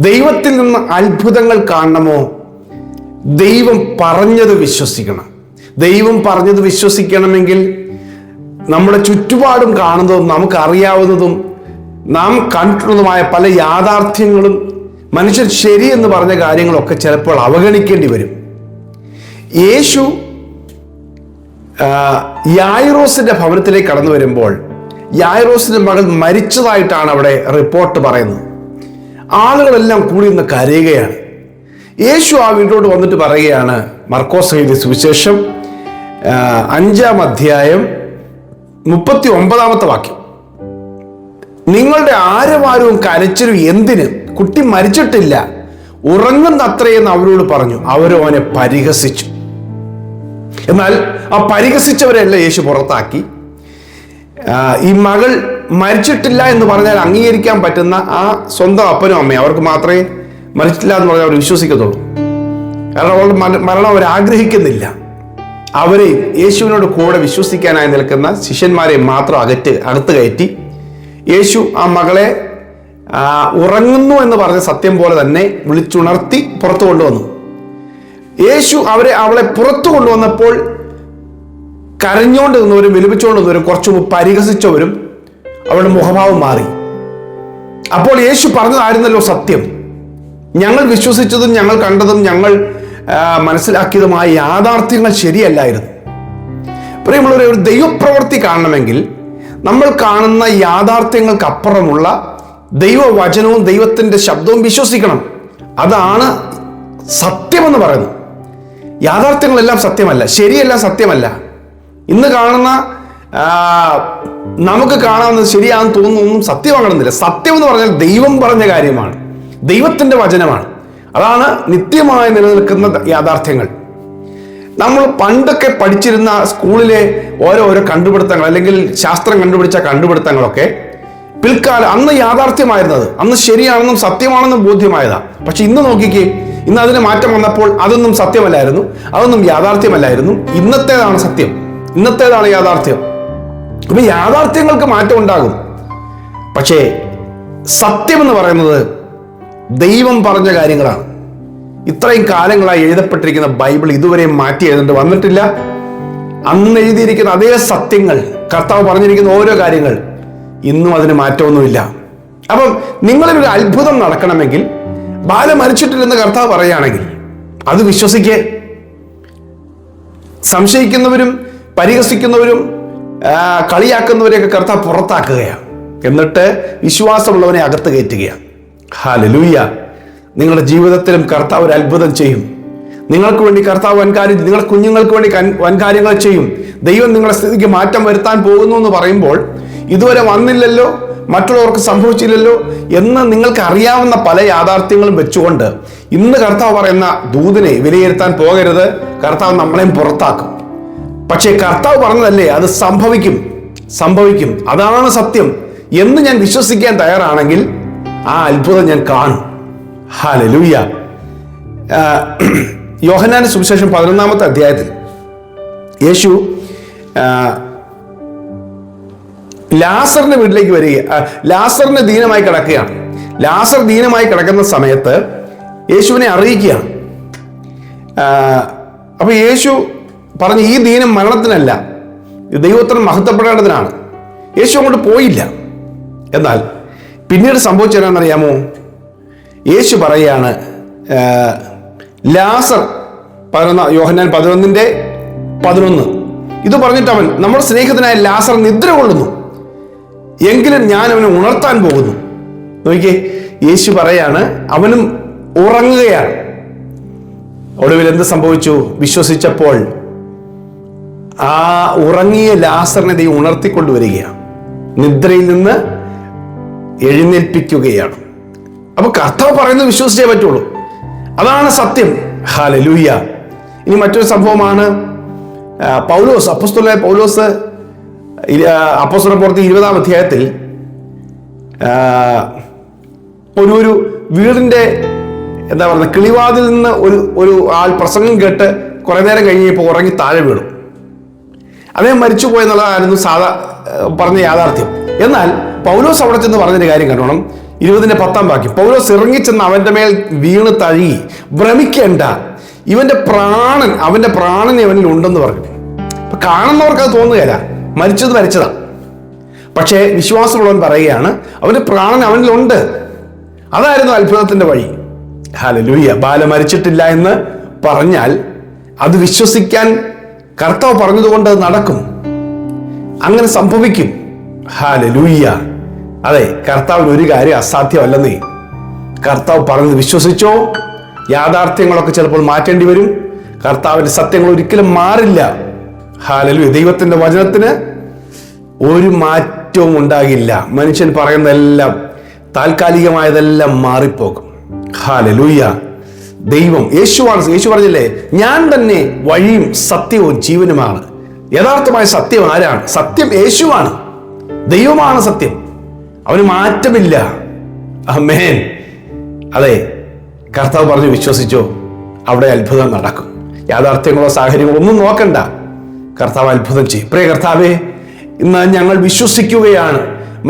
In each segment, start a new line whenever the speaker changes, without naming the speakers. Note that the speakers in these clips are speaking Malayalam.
ദൈവത്തിൽ നിന്ന് അത്ഭുതങ്ങൾ കാണണമോ? ദൈവം പറഞ്ഞത് വിശ്വസിക്കണം. ദൈവം പറഞ്ഞത് വിശ്വസിക്കണമെങ്കിൽ നമ്മുടെ ചുറ്റുപാടും കാണുന്നതും നമുക്കറിയാവുന്നതും നാം കണ്ടിട്ടുള്ളതുമായ പല യാഥാർത്ഥ്യങ്ങളും മനുഷ്യൻ ശരിയെന്ന് പറഞ്ഞ കാര്യങ്ങളൊക്കെ ചിലപ്പോൾ അവഗണിക്കേണ്ടി വരും. യേശു യായിറോസിന്റെ ഭവനത്തിലേക്ക് കടന്നു വരുമ്പോൾ യായിറോസിന്റെ മകൾ മരിച്ചതായിട്ടാണ് അവിടെ റിപ്പോർട്ട് പറയുന്നത്. ആളുകളെല്ലാം കൂടി നിന്ന് കരയുകയാണ്. യേശു ആ വീട്ടിലോട്ട് വന്നിട്ട് പറയുകയാണ്, മർക്കോസ് എഴുതിയ സുവിശേഷം 5-ാം അധ്യായം 39-ാമത്തെ വാക്യം, നിങ്ങളുടെ ആരവാരവും കരച്ചിലും എന്തിന്? കുട്ടി മരിച്ചിട്ടില്ല, ഉറങ്ങുന്ന അത്രയെന്ന് അവരോട് പറഞ്ഞു. അവരോ അവനെ പരിഹസിച്ചു. എന്നാൽ ആ പരിഹസിച്ചവരെല്ലാം യേശു പുറത്താക്കി. ഈ മകൾ മരിച്ചിട്ടില്ല എന്ന് പറഞ്ഞാൽ അംഗീകരിക്കാൻ പറ്റുന്ന ആ സ്വന്തം അപ്പനും അമ്മയും, അവർക്ക് മാത്രമേ മരിച്ചിട്ടില്ല എന്ന് പറഞ്ഞാൽ അവർ വിശ്വസിക്കത്തുള്ളൂ. കാരണം അവളുടെ മരണം അവർ ആഗ്രഹിക്കുന്നില്ല. അവരെയും യേശുവിനോട് കൂടെ വിശ്വസിക്കാനായി നിൽക്കുന്ന ശിഷ്യന്മാരെ മാത്രം അകത്ത് കയറ്റി യേശു ആ മകളെ ഉറങ്ങുന്നു എന്ന് പറഞ്ഞ സത്യം പോലെ തന്നെ വിളിച്ചുണർത്തി പുറത്തു കൊണ്ടുവന്നു. യേശു അവളെ പുറത്തു കൊണ്ടുവന്നപ്പോൾ കരഞ്ഞുകൊണ്ട് നിന്നവരും വിലപിച്ചുകൊണ്ട് നിന്നവരും കുറച്ചു മുമ്പ് പരിഹസിച്ചവരും അവരുടെ മുഖഭാവം മാറി. അപ്പോൾ യേശു പറഞ്ഞതായിരുന്നല്ലോ സത്യം. ഞങ്ങൾ വിശ്വസിച്ചതും ഞങ്ങൾ കണ്ടതും ഞങ്ങൾ മനസ്സിലാക്കിയതുമായ യാഥാർത്ഥ്യങ്ങൾ ശരിയല്ലായിരുന്നു. പ്രിയമുള്ളവരെ, ഒരു ദൈവപ്രവൃത്തി കാണണമെങ്കിൽ നമ്മൾ കാണുന്ന യാഥാർത്ഥ്യങ്ങൾക്കപ്പുറമുള്ള ദൈവവചനവും ദൈവത്തിൻ്റെ ശബ്ദവും വിശ്വസിക്കണം. അതാണ് സത്യമെന്ന് പറയുന്നത്. യാഥാർത്ഥ്യങ്ങളെല്ലാം സത്യമല്ല, ശരിയെല്ലാം സത്യമല്ല. ഇന്ന് കാണുന്ന നമുക്ക് കാണാവുന്നത് ശരിയാണെന്ന് തോന്നുന്നൊന്നും സത്യമാകണമെന്നില്ല. സത്യം എന്ന് പറഞ്ഞാൽ ദൈവം പറഞ്ഞ കാര്യമാണ്, ദൈവത്തിൻ്റെ വചനമാണ്. അതാണ് നിത്യമായി നിലനിൽക്കുന്ന യാഥാർത്ഥ്യങ്ങൾ. നമ്മൾ പണ്ടൊക്കെ പഠിച്ചിരുന്ന സ്കൂളിലെ ഓരോരോ കണ്ടുപിടുത്തങ്ങൾ അല്ലെങ്കിൽ ശാസ്ത്രം കണ്ടുപിടിച്ച കണ്ടുപിടുത്തങ്ങളൊക്കെ പിൽക്കാലം അന്ന് യാഥാർത്ഥ്യമായിരുന്നത്, അന്ന് ശരിയാണെന്നും സത്യമാണെന്നും ബോധ്യമായതാണ്. പക്ഷെ ഇന്ന് നോക്കിക്കേ, ഇന്ന് അതിന് മാറ്റം വന്നപ്പോൾ അതൊന്നും സത്യമല്ലായിരുന്നു, അതൊന്നും യാഥാർത്ഥ്യമല്ലായിരുന്നു. ഇന്നത്തേതാണ് സത്യം, ഇന്നത്തേതാണ് യാഥാർത്ഥ്യം. അപ്പൊ യാഥാർത്ഥ്യങ്ങൾക്ക് മാറ്റം ഉണ്ടാകും. പക്ഷേ സത്യമെന്ന് പറയുന്നത് ദൈവം പറഞ്ഞ കാര്യങ്ങളാണ്. ഇത്രയും കാലങ്ങളായി എഴുതപ്പെട്ടിരിക്കുന്ന ബൈബിൾ ഇതുവരെ മാറ്റി എഴുതേണ്ടി വന്നിട്ടില്ല. അന്ന് എഴുതിയിരിക്കുന്ന അതേ സത്യങ്ങൾ, കർത്താവ് പറഞ്ഞിരിക്കുന്ന ഓരോ കാര്യങ്ങൾ, ഇന്നും അതിന് മാറ്റമൊന്നുമില്ല. അപ്പം നിങ്ങളിലൊരു അത്ഭുതം നടക്കണമെങ്കിൽ, ബാല മരിച്ചിട്ടില്ലെന്ന് കർത്താവ് പറയുകയാണെങ്കിൽ അത് വിശ്വസിക്കേ. സംശയിക്കുന്നവരും പരിഹസിക്കുന്നവരും കളിയാക്കുന്നവരെയൊക്കെ കർത്താവ് പുറത്താക്കുകയാണ്. എന്നിട്ട് വിശ്വാസമുള്ളവനെ അകത്ത് കയറ്റുകയാണ്. ഹല്ലേലൂയ. നിങ്ങളുടെ ജീവിതത്തിലും കർത്താവ് ഒരു അത്ഭുതം ചെയ്യും. നിങ്ങൾക്ക് വേണ്ടി കർത്താവ് വൻകാര്യം, നിങ്ങളുടെ കുഞ്ഞുങ്ങൾക്ക് വേണ്ടി വൻകാര്യങ്ങൾ ചെയ്യും. ദൈവം നിങ്ങളുടെ സ്ഥിതിക്ക് മാറ്റം വരുത്താൻ പോകുന്നു എന്ന് പറയുമ്പോൾ, ഇതുവരെ വന്നില്ലല്ലോ, മറ്റുള്ളവർക്ക് സംഭവിച്ചില്ലല്ലോ എന്ന് നിങ്ങൾക്ക് അറിയാവുന്ന പല യാഥാർത്ഥ്യങ്ങളും വെച്ചുകൊണ്ട് ഇന്ന് കർത്താവ് പറയുന്ന ദൂതിനെ വിലയിരുത്താൻ പോകരുത്. കർത്താവ് നമ്മളെയും പുറത്താക്കും. പക്ഷേ കർത്താവ് പറഞ്ഞതല്ലേ, അത് സംഭവിക്കും, അതാണ് സത്യം എന്ന് ഞാൻ വിശ്വസിക്കാൻ തയ്യാറാണെങ്കിൽ ആ അത്ഭുതം ഞാൻ കാണും. ഹല്ലേലൂയ. യോഹന്നാന്റെ സുവിശേഷം 11-ാമത്തെ അധ്യായത്തിൽ യേശു ലാസറിന്റെ വീട്ടിലേക്ക് വരിക. ലാസറിന് ദീനമായി കിടക്കുകയാണ്. ലാസർ ദീനമായി കിടക്കുന്ന സമയത്ത് യേശുവിനെ അറിയിക്കുകയാണ്. അപ്പൊ യേശു പറഞ്ഞു, ഈ ദീനം മരണത്തിനല്ല, ദൈവത്തിന് മഹത്വപ്പെടേണ്ടതിനാണ്. യേശു അങ്ങോട്ട് പോയില്ല. എന്നാൽ പിന്നീട് സംഭവിച്ചതെന്നറിയാമോ? യേശു പറയുകയാണ്, ലാസർ യോഹന്നാൻ 11:11 ഇത് പറഞ്ഞിട്ട് അവൻ, നമ്മുടെ സ്നേഹിതനായ ലാസർ നിദ്ര കൊള്ളുന്നു, എങ്കിലും ഞാൻ അവനെ ഉണർത്താൻ പോകുന്നു. നോക്കിയേ, യേശു പറയാണ് അവനും ഉറങ്ങുകയാണ്. ഒടുവിൽ എന്ത് സംഭവിച്ചു? വിശ്വസിച്ചപ്പോൾ ആ ഉറങ്ങിയ ലാസറിനെ ദൈവം ഉണർത്തിക്കൊണ്ടുവരികയാണ്, നിദ്രയിൽ നിന്ന് എഴുന്നേൽപ്പിക്കുകയാണ്. അപ്പൊ കർത്താവ് പറയുന്നത് വിശ്വസിച്ചേ പറ്റുള്ളൂ. അതാണ് സത്യം. ഹല്ലേലൂയ. ഇനി മറ്റൊരു സംഭവമാണ്, അപ്പോസ്തലനായ പൗലോസ് അപ്പോസ്തലപ്രവൃത്തി 20-ാം അധ്യായത്തിൽ ഒരു വീടിന്റെ എന്താ പറയുക, കിളിവാതിൽ നിന്ന് ഒരു ആൾ പ്രസംഗം കേട്ട് കുറെ നേരം കഴിഞ്ഞപ്പോൾ ഉറങ്ങി താഴെ വീണു. അദ്ദേഹം മരിച്ചുപോയെന്നുള്ളതായിരുന്നു പറഞ്ഞ യാഥാർത്ഥ്യം. എന്നാൽ പൗലോസ് അവിടെ ചെന്ന് പറഞ്ഞൊരു കാര്യം കണ്ടോണം, 20:10 പൗലോസ് ഇറങ്ങിച്ചെന്ന് അവന്റെ മേൽ വീണ് തഴുകി, ഭ്രമിക്കേണ്ട, അവന്റെ പ്രാണൻ അവനിൽ ഉണ്ടെന്ന് പറഞ്ഞു. അപ്പൊ കാണുന്നവർക്ക് അത് തോന്നുകയില്ല, മരിച്ചതാ. പക്ഷേ വിശ്വാസമുള്ളവൻ പറയുകയാണ് അവന്റെ പ്രാണൻ അവനിലുണ്ട്. അതായിരുന്നു അത്ഭുതത്തിന്റെ വഴി. ഹല്ലേലൂയ. ബാല മരിച്ചിട്ടില്ല എന്ന് പറഞ്ഞാൽ അത് വിശ്വസിക്കാൻ കർത്താവ് പറഞ്ഞതുകൊണ്ട് അത് നടക്കും, അങ്ങനെ സംഭവിക്കും. ഹല്ലേലൂയ. അതെ, കർത്താവിന് ഒരു കാര്യം അസാധ്യമല്ലെന്നേ. കർത്താവ് പറഞ്ഞത് വിശ്വസിച്ചോ. യാഥാർത്ഥ്യങ്ങളൊക്കെ ചിലപ്പോൾ മാറ്റേണ്ടി വരും, കർത്താവിന്റെ സത്യങ്ങൾ ഒരിക്കലും മാറില്ല. ഹല്ലേലൂയ. ദൈവത്തിന്റെ വചനത്തിന് ഒരു മാറ്റവും ഉണ്ടാകില്ല. മനുഷ്യൻ പറയുന്നതെല്ലാം താൽക്കാലികമായതെല്ലാം മാറിപ്പോകും. ഹല്ലേലൂയ. ദൈവം യേശുവാണ്. യേശു പറഞ്ഞില്ലേ, ഞാൻ തന്നെ വഴിയും സത്യവും ജീവനുമാണ്. യഥാർത്ഥമായ സത്യം ആരാണ്? സത്യം യേശുവാണ്. ദൈവമാണ് സത്യം, അവന് മാറ്റമില്ല. ആമേൻ. അതെ, കർത്താവ് പറഞ്ഞു വിശ്വസിച്ചോ, അവിടെ അത്ഭുതം നടക്കും. യാഥാർത്ഥ്യങ്ങളോ സാഹചര്യങ്ങളോ ഒന്നും നോക്കണ്ട, കർത്താവ് അത്ഭുതം ചെയ്യും. പ്രിയ കർത്താവേ, ഇന്ന് ഞങ്ങൾ വിശ്വസിക്കുകയാണ്.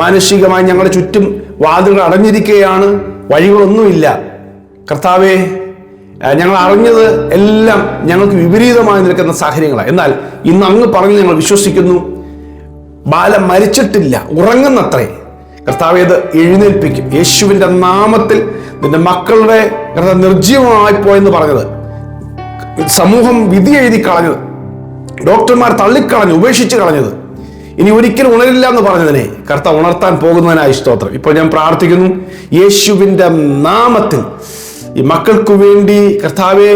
മാനസികമായി ഞങ്ങളുടെ ചുറ്റും വാതിലുകൾ അടഞ്ഞിരിക്കുകയാണ്, വഴികളൊന്നുമില്ല. കർത്താവേ, ഞങ്ങൾ അറിഞ്ഞത് എല്ലാം ഞങ്ങൾക്ക് വിപരീതമായി നിൽക്കുന്ന സാഹചര്യങ്ങളാണ്. എന്നാൽ ഇന്ന് അങ്ങ് പറഞ്ഞ് ഞങ്ങൾ വിശ്വസിക്കുന്നു, ബാല മരിച്ചിട്ടില്ല, ഉറങ്ങുന്നത്രേ. കർത്താവേ, അത് എഴുന്നേൽപ്പിക്കും. യേശുവിന്റെ നാമത്തിൽ നിന്റെ മക്കളുടെ നിർജീവമായി പോയെന്ന് പറഞ്ഞത്, സമൂഹം വിധി എഴുതി കളഞ്ഞത്, ഡോക്ടർമാർ തള്ളിക്കളഞ്ഞു, ഉപേക്ഷിച്ച് കളഞ്ഞത്, ഇനി ഒരിക്കലും ഉണരില്ല എന്ന് പറഞ്ഞതിനെ കർത്താവ് ഉണർത്താൻ പോകുന്നതിനായി സ്തോത്രം. ഇപ്പോൾ ഞാൻ പ്രാർത്ഥിക്കുന്നു, യേശുവിന്റെ നാമത്തിൽ ഈ മക്കൾക്ക് വേണ്ടി കർത്താവേ,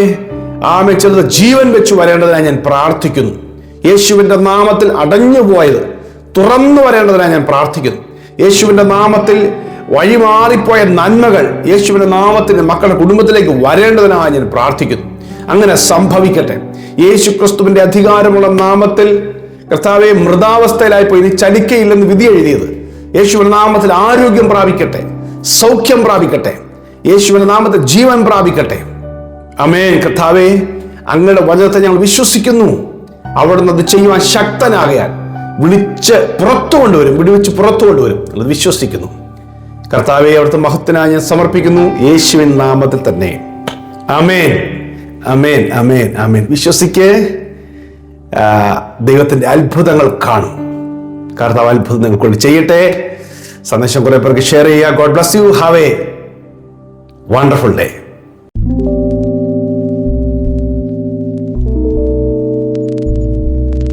ചിലത് ജീവൻ വെച്ച് വരേണ്ടതിനായി ഞാൻ പ്രാർത്ഥിക്കുന്നു. യേശുവിന്റെ നാമത്തിൽ അടഞ്ഞുപോയത് തുറന്നു വരേണ്ടതിനായി ഞാൻ പ്രാർത്ഥിക്കുന്നു. യേശുവിന്റെ നാമത്തിൽ വഴിമാറിപ്പോയ നന്മകൾ യേശുവിന്റെ നാമത്തിൽ മക്കളുടെ കുടുംബത്തിലേക്ക് വരേണ്ടതിനായി ഞാൻ പ്രാർത്ഥിക്കുന്നു. അങ്ങനെ സംഭവിക്കട്ടെ. യേശു ക്രിസ്തുവിന്റെ അധികാരമുള്ള നാമത്തിൽ കർത്താവെ, മൃതാവസ്ഥയിലായി പോയി ഇനി ചലിക്കയില്ലെന്ന് വിധി എഴുതിയത് യേശുവിന്റെ നാമത്തിൽ ആരോഗ്യം പ്രാപിക്കട്ടെ, സൗഖ്യം പ്രാപിക്കട്ടെ, യേശുവിന്റെ നാമത്തിൽ ജീവൻ പ്രാപിക്കട്ടെ. ആമേൻ. കർത്താവേ, അങ്ങയുടെ വചനത്തെ ഞങ്ങൾ വിശ്വസിക്കുന്നു. അവിടുന്ന് അത് ചെയ്യുവാൻ ശക്തനാകയാൽ വിളിവിച്ച് പുറത്തു കൊണ്ടുവരും. അത് വിശ്വസിക്കുന്നു. കർത്താവെ, അവിടുത്തെ മഹത്വത്തിനായി ഞാൻ സമർപ്പിക്കുന്നു, യേശുവിൻ നാമത്തിൽ തന്നെ. ആമേൻ, ആമേൻ, ആമേൻ, ആമേൻ. വിശ്വസിക്കേ, ദൈവത്തിന്റെ അത്ഭുതങ്ങൾ കാണും. കർത്താവ് അത്ഭുതം നിങ്ങൾക്കൊണ്ട് ചെയ്യട്ടെ. സന്ദേശം കുറെ പേർക്ക് ഷെയർ ചെയ്യുക. God bless you. Have A wonderful day.